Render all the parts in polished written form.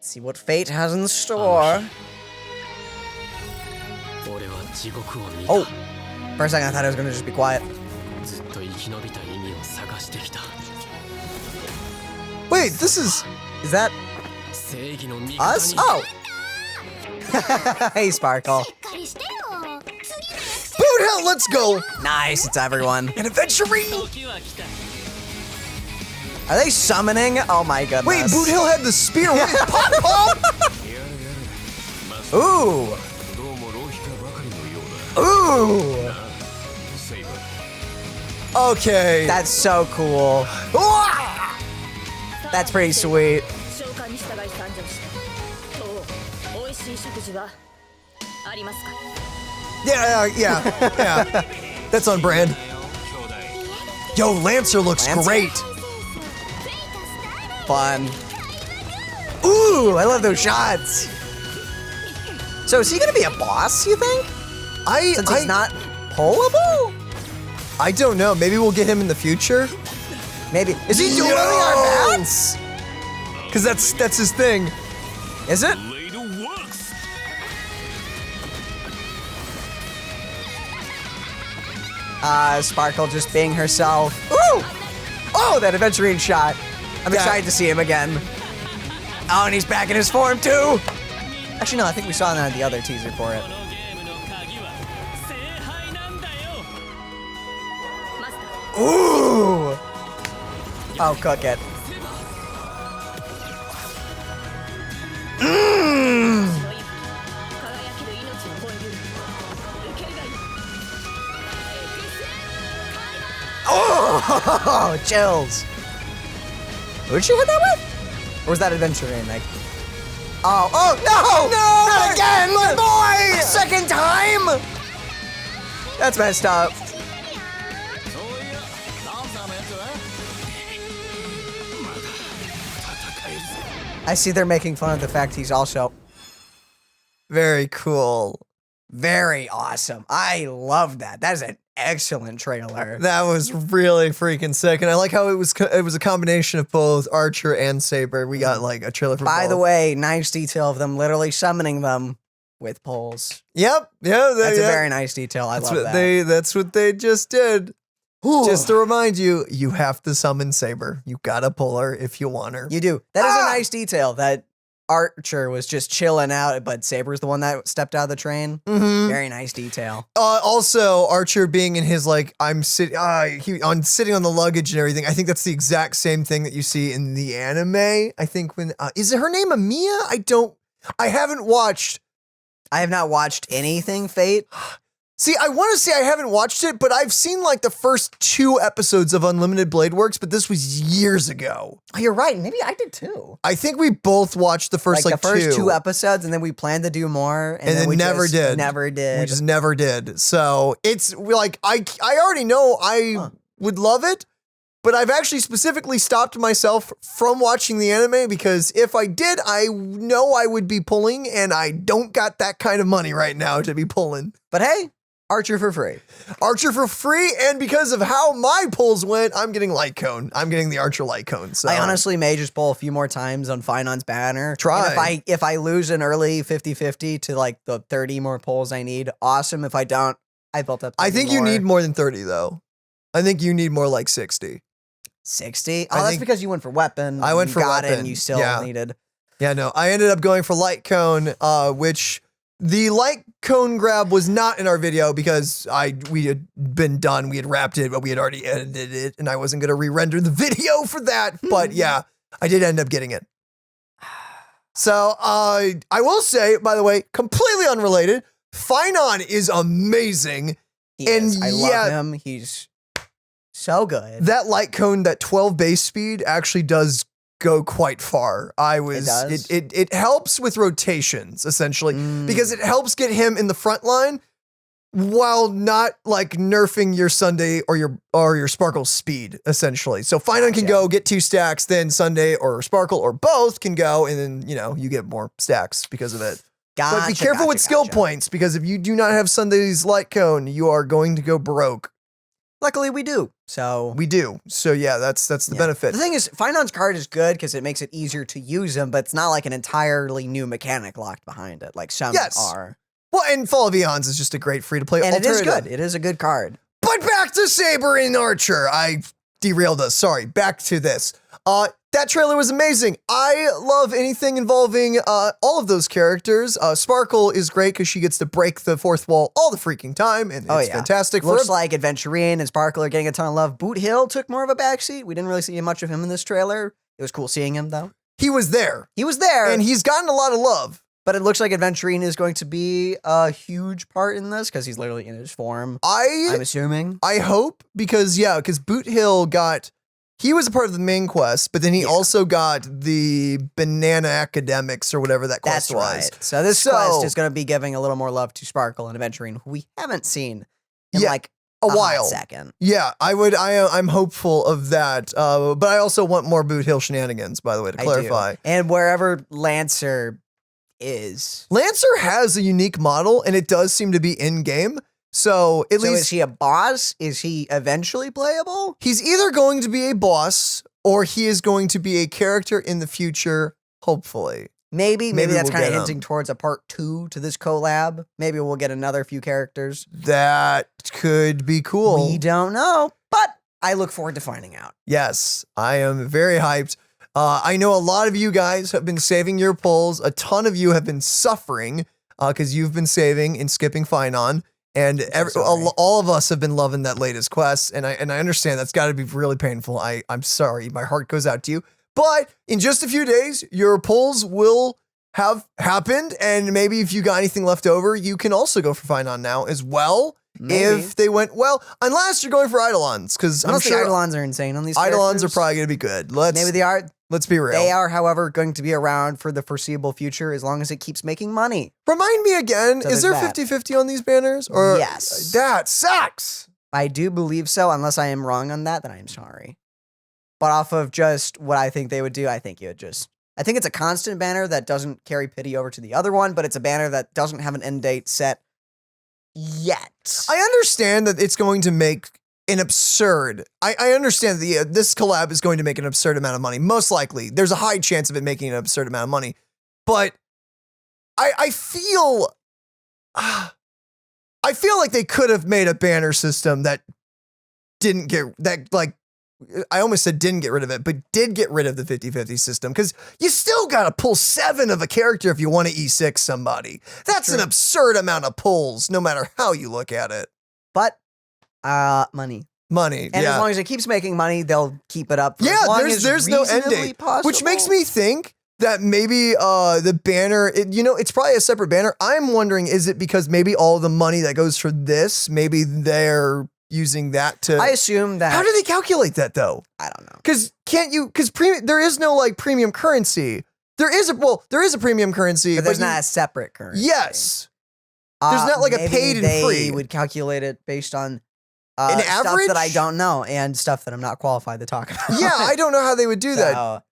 See what fate has in store. Oh, for a second I thought it was gonna just be quiet. Wait, this is that us? Oh! Hey, Sparkle. Boot Hell, let's go! Nice, it's everyone. An adventurine! Are they summoning? Oh my goodness. Wait, Boot Hill had the spear. Wait, pop, pop! Ooh. Ooh. Okay. That's so cool. That's pretty sweet. Yeah. That's on brand. Yo, Lancer looks great. Fun. Ooh, I love those shots. So is he gonna be a boss, you think? Since he's not pullable? I don't know. Maybe we'll get him in the future. Maybe. Is he dueling our bats? Because that's his thing. Is it? Sparkle just being herself. Ooh! Oh, that adventuring shot. I'm excited to see him again. Oh, and he's back in his form too. Actually, no, I think we saw that in the other teaser for it. Ooh! Oh, cook it. Mmm! Oh, chills. Who'd she hit that with? Or was that adventuring? Like, oh, no! No! Not again! My boy! Second time? That's messed up. I see they're making fun of the fact he's also very cool. Very awesome. I love that. That is an excellent trailer. That was really freaking sick, and I like how it was a combination of both Archer and Saber. We got like a trailer for both. By the way, nice detail of them literally summoning them with poles. Yep. Yeah. That's a very nice detail. I love that. That's what they just did. Ooh. Just to remind you, you have to summon Saber. You gotta pull her if you want her. You do. That is a nice detail that Archer was just chilling out, but Saber's the one that stepped out of the train. Mm-hmm. Very nice detail. Also, Archer being in his like sitting on the luggage and everything. I think that's the exact same thing that you see in the anime. I think when is her name Amiya? I haven't watched. I have not watched anything Fate. See, I want to say I haven't watched it, but I've seen like the first 2 episodes of Unlimited Blade Works, but this was years ago. Oh, you're right. Maybe I did too. I think we both watched the first the first 2 episodes, and then we planned to do more, and then we never did. Never did. We just never did. So it's like I already know I would love it, but I've actually specifically stopped myself from watching the anime because if I did, I know I would be pulling, and I don't got that kind of money right now to be pulling. But hey. Archer for free. Archer for free, and because of how my pulls went, I'm getting Light Cone. I'm getting the Archer Light Cone. So I honestly may just pull a few more times on Finon's banner. Try. And if I lose an early 50-50 to like the 30 more pulls I need, awesome. If I don't, I built up. I think you need more than 30 though. I think you need more like 60. 60? Oh, that's because you went for weapon. I went for weapon. It and you still needed. Yeah, no. I ended up going for Light Cone, which the Light Cone grab was not in our video because we had been done. We had wrapped it, but we had already edited it, and I wasn't going to re-render the video for that. But yeah, I did end up getting it. So I will say, by the way, completely unrelated, Finon is amazing. I love him. He's so good. That Light Cone, that 12 base speed actually does go quite far. It helps with rotations essentially because it helps get him in the front line while not like nerfing your Sunday or your Sparkle speed essentially. So Finon can go get 2 stacks, then Sunday or Sparkle or both can go, and then you get more stacks because of it. But be careful with skill points because if you do not have Sunday's Light Cone, you are going to go broke. Luckily, we do. So we do. So yeah, that's the benefit. The thing is, Finon's card is good because it makes it easier to use him, but it's not like an entirely new mechanic locked behind it, like some are. Well, and Fall of Eons is just a great free-to-play alternative. And it is good. It is a good card. But back to Saber and Archer. I derailed us. Sorry. Back to this. That trailer was amazing. I love anything involving all of those characters. Sparkle is great because she gets to break the fourth wall all the freaking time, and it's fantastic. Looks like Adventurine and Sparkle are getting a ton of love. Boot Hill took more of a backseat. We didn't really see much of him in this trailer. It was cool seeing him, though. He was there. He was there. And he's gotten a lot of love. But it looks like Adventurine is going to be a huge part in this because he's literally in his form. I'm assuming. I hope because Boot Hill he was a part of the main quest, but then he also got the Banana Academics or whatever that quest was. Right. So this quest is going to be giving a little more love to Sparkle and Adventurine, who we haven't seen in like a while. Second. Yeah, I'm hopeful of that. But I also want more Boot Hill shenanigans, by the way, to clarify. And wherever Lancer is. Lancer has a unique model, and it does seem to be in-game. So at least is he a boss? Is he eventually playable? He's either going to be a boss or he is going to be a character in the future, hopefully. Maybe that's kind of hinting towards a part 2 to this collab. Maybe we'll get another few characters. That could be cool. We don't know, but I look forward to finding out. Yes, I am very hyped. I know a lot of you guys have been saving your pulls. A ton of you have been suffering because you've been saving and skipping Finon. And all of us have been loving that latest quest, and I understand that's got to be really painful. I'm sorry, my heart goes out to you. But in just a few days, your pulls will have happened, and maybe if you got anything left over, you can also go for Finon now as well. Maybe. If they went well, unless you're going for Eidolons, because I'm sure Eidolons are insane on these. Eidolons are probably going to be good. Maybe they are. Let's be real. They are, however, going to be around for the foreseeable future as long as it keeps making money. Remind me again, is there 50-50 on these banners? Or yes. That sucks. I do believe so, unless I am wrong on that, then I'm sorry. But off of just what I think they would do, I think it's a constant banner that doesn't carry pity over to the other one, but it's a banner that doesn't have an end date set yet. I understand that it's going to make an absurd. I understand that this collab is going to make an absurd amount of money. Most likely, there's a high chance of it making an absurd amount of money. But I feel like they could have made a banner system that didn't get that I almost said didn't get rid of it, but did get rid of the 50-50 system because you still got to pull 7 of a character if you want to E6 somebody. That's an absurd amount of pulls, no matter how you look at it. But money. And as long as it keeps making money, they'll keep it up. For as long as there's no end date, which makes me think that maybe the banner, it's probably a separate banner. I'm wondering, is it because maybe all the money that goes for this, maybe they're using that to. I assume that. How do they calculate that though? I don't know. Because there is no like premium currency. There is a premium currency, but there's not a separate currency. Yes. There's not like a paid and free. They would calculate it based on an average stuff that I don't know and stuff that I'm not qualified to talk about. Yeah, I don't know how they would do that.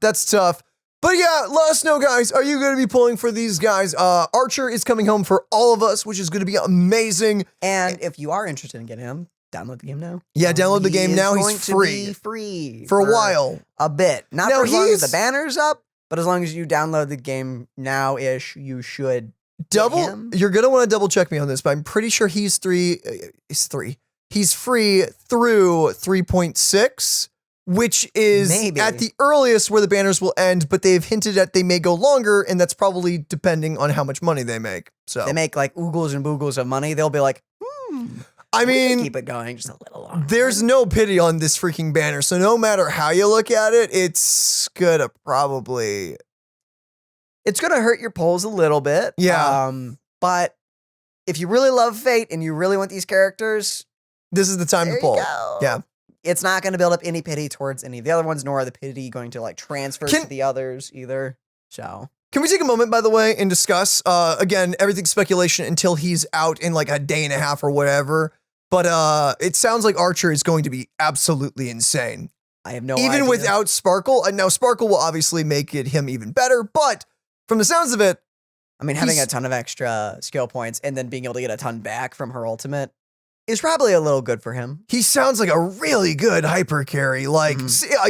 That's tough. But yeah, let us know, guys. Are you going to be pulling for these guys? Archer is coming home for all of us, which is going to be amazing. And if you are interested in getting him, download the game now. Yeah, download the game now. He's free. To be free for a while. A bit. Not for as long as the banner's up, but as long as you download the game now-ish, you should. You're going to want to double check me on this, but I'm pretty sure he's free through 3.6, which is at the earliest where the banners will end, but they've hinted at they may go longer, and that's probably depending on how much money they make. So they make like oogles and boogles of money. They'll be like, I mean, keep it going just a little longer. There's no pity on this freaking banner, so no matter how you look at it, it's gonna probably. It's going to hurt your polls a little bit. Yeah. But if you really love Fate and you really want these characters, this is the time to pull. Yeah. It's not going to build up any pity towards any of the other ones, nor are the pity going to like transfer to the others either. So. Can we take a moment, by the way, and discuss, again, everything's speculation until he's out in like a day and a half or whatever. But it sounds like Archer is going to be absolutely insane. I have no idea. Even without Sparkle. And now Sparkle will obviously make him even better, but from the sounds of it, I mean, having a ton of extra skill points and then being able to get a ton back from her ultimate is probably a little good for him. He sounds like a really good hyper carry. Like,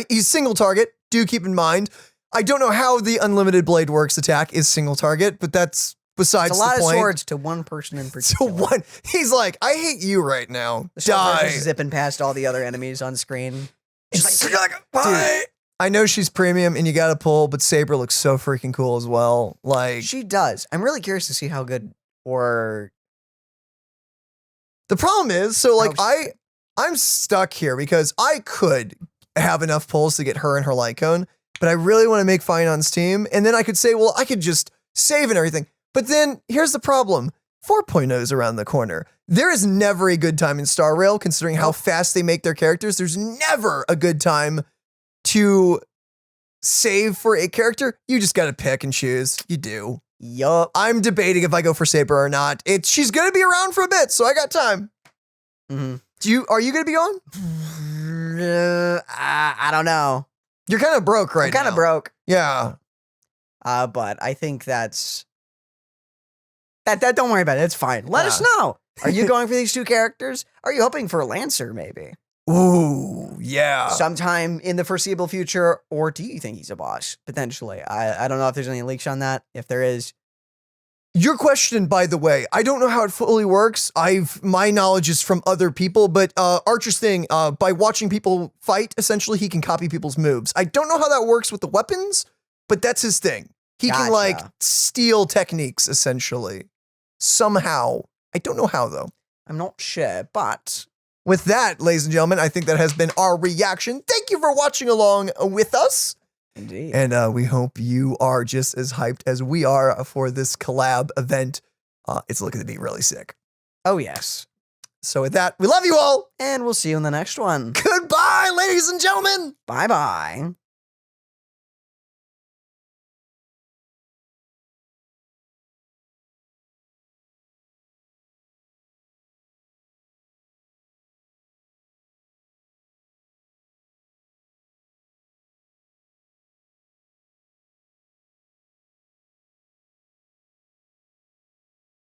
he's single target. Do keep in mind. I don't know how the Unlimited Blade Works attack is single target, but that's besides the point. It's a lot of swords to one person in particular. He's like, I hate you right now. The Die. is zipping past all the other enemies on screen. She's like, bye. I know she's premium and you got to pull, but Saber looks so freaking cool as well. Like, she does. I'm really curious to see how good or. The problem is, so like I'm stuck here because I could have enough pulls to get her and her Lycone, but I really want to make Finon's team. And then I could say, well, I could just save and everything. But then here's the problem. 4.0 is around the corner. There is never a good time in Star Rail, considering how fast they make their characters. There's never a good time to save for a character. You just got to pick and choose. You do. Yup. I'm debating if I go for Saber or not. She's gonna be around for a bit, so I got time. Are you gonna be on? I don't know. You're kind of broke right now. I'm kind of broke. Yeah. But I think that's that. Don't worry about it. It's fine. Let us know. Are you going for these two characters? Are you hoping for a Lancer maybe? Ooh, yeah. Sometime in the foreseeable future, or do you think he's a boss? Potentially. I don't know if there's any leaks on that. If there is. Your question, by the way, I don't know how it fully works. My knowledge is from other people, but Archer's thing, by watching people fight, essentially he can copy people's moves. I don't know how that works with the weapons, but that's his thing. He can like steal techniques, essentially. Somehow. I don't know how though. I'm not sure, but with that, ladies and gentlemen, I think that has been our reaction. Thank you for watching along with us. Indeed. And we hope you are just as hyped as we are for this collab event. It's looking to be really sick. Oh, yes. So with that, we love you all. And we'll see you in the next one. Goodbye, ladies and gentlemen. Bye-bye.